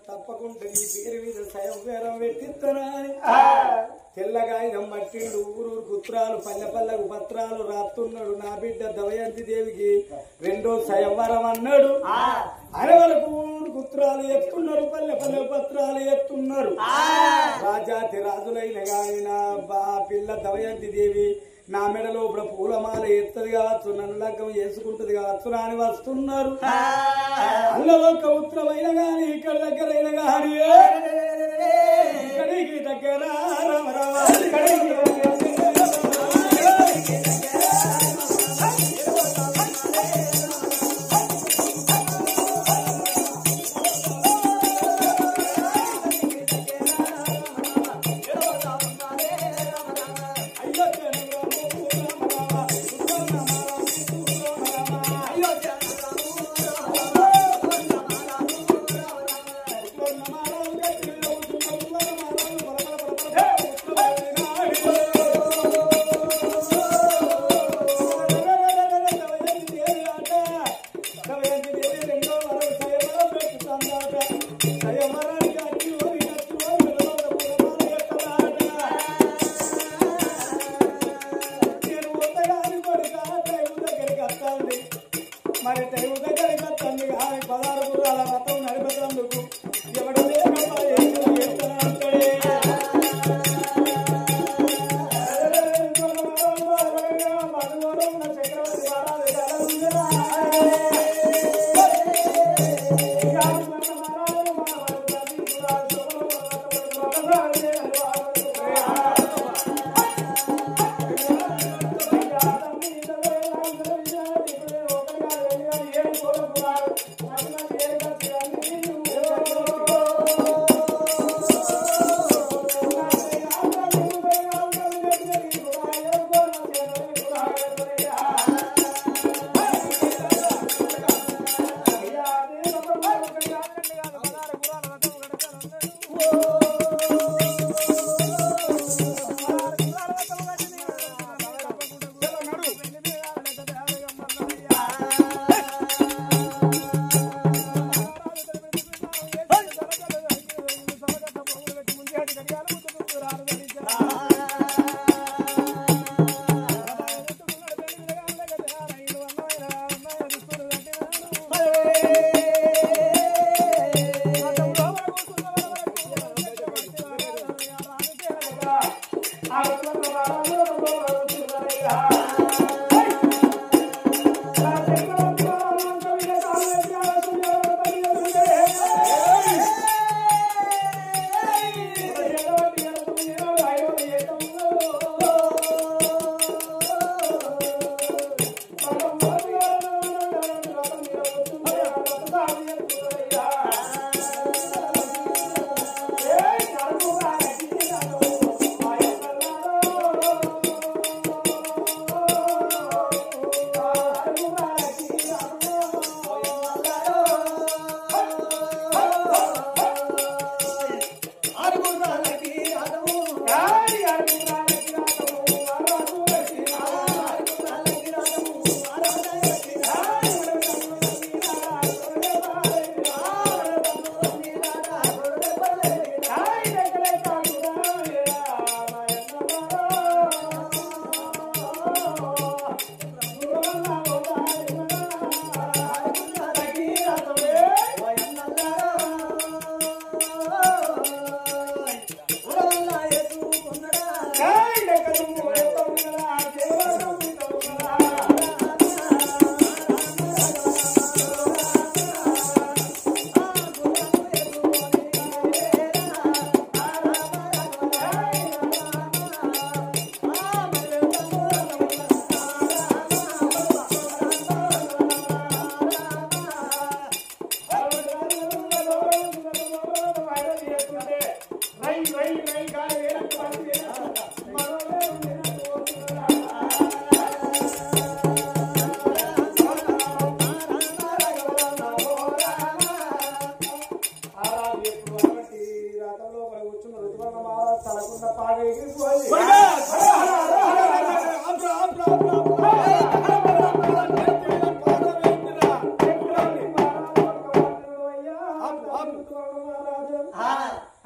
తప్పకుండా నీ పేరు మీద సయం పెట్టిస్తానని తెల్లగా మట్టిండు ఊరూరు పుత్రాలు పల్లె పల్లెకు పత్రాలు రాస్తున్నాడు. నా బిడ్డ దమయంతి దేవికి రెండో స్వయంవరం అన్నాడు. అనే వరకు ఊరు పుత్రాలు ఎత్తున్నారు, పల్లె పల్లె పత్రాలు ఎత్తున్నారు. రాజాతి రాజులైన గాని నా పిల్ల దమయంతి దేవి నా మెడలో ఇప్పుడు పూలమాల ఎత్తది కావచ్చు, నన్ను లగ్గం చేసుకుంటది కావచ్చు అని వస్తున్నారు. అందులో ఒక ఉత్తరమైన గాని ఇక్కడ దగ్గరైన గాని ఇక్కడికి దగ్గర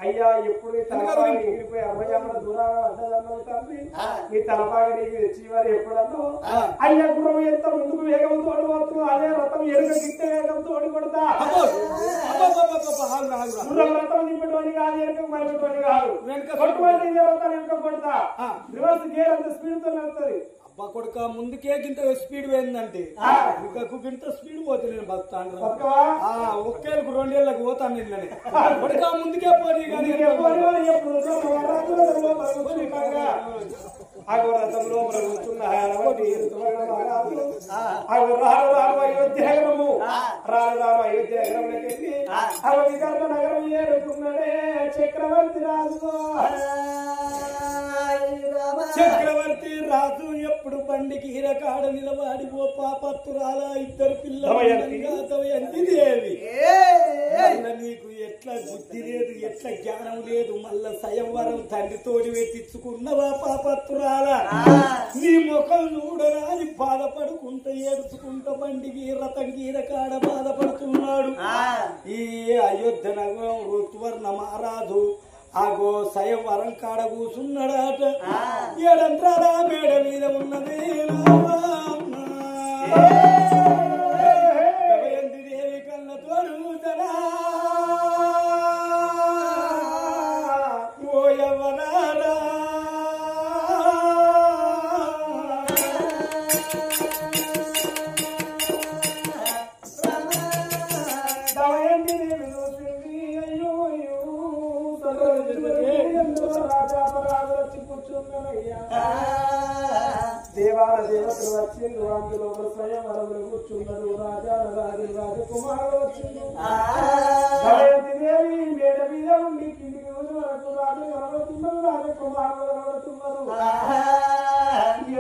అయ్యా ఎప్పుడు తలపాగిపోయి అమ్మయ్యమ్మ దూరం తండ్రి మీ తలపాగి తెచ్చివారు ఎప్పుడన్నా అయ్యా గురం ఎంత ముందుకు వేగంతో ఓడిపోతు అదే రథం ఎరుక గిట్ట వేగంతో ఓడిపడతా గుర్రం రథం నింపటోని కాదు ఎరుక మరపటోని కాదు కొట్టుబడి రథం వెనుక పడతా రివర్స్ గేర్ అంత స్పీడ్ తో నడుస్తుంది అబ్బా కొడుక ముందుకే గింత స్పీడ్ పోయిందంటే ఇంకకు గింత స్పీడ్ పోతే నేను బస్తాను ఒకేళ్ళకు 2 ఏళ్ళకు పోతాను నిన్ననే కొడుక ముందుకే పోనీ కానీ అఘోరథంలో ప్రభుత్వం అయోధ్యగరము రాను అయోధ్యగరంలోకి విదర్భ నగరం ఏరుకున్నాడే చక్రవర్తి రాజు చక్రవర్తి రాజు ఎప్పుడు బండికి హీరకాడ నిలబడి ఓ పాపత్తురాల 2 పిల్లలు దేవి నీకు ఎట్లా బుద్ధి లేదు ఎట్లా జ్ఞానం లేదు మళ్ళా స్వయంవరం తండ్రితోడి పెట్టించుకున్నవా పాపత్తురాల నీ ముఖం చూడరాని బాధపడుకుంటా ఏడుచుకుంటా బండికి రథం హీరకాడ బాధపడుతున్నాడు ఈ అయోధ్య నగరం ఋతువర్ణ మహారాజు ఆగో స్వయంవరం కాడ కూసున్నాడట ఏడంత్రాల మేడ మీద ఉన్నది దేవి కళ్ళతో ఓ యవ్వనారా దేవాల దేవతలు వచ్చిండు అందులో స్వయంవరంలో కూర్చున్నారు రాజకుమారుడు వచ్చిండు దేవి మేడ మీద ఉండి కిందికి వరకు రాజు కనబడుతున్నారు రాజకుమారుడు కనబడుతున్నారు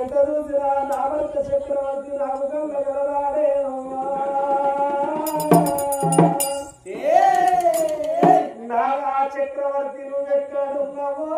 ఎంత చూసినా నా భర్త చక్రవర్తి రామకల్ల గలరాడే నా చక్రవర్తి నువ్వు ఎక్కడున్నావో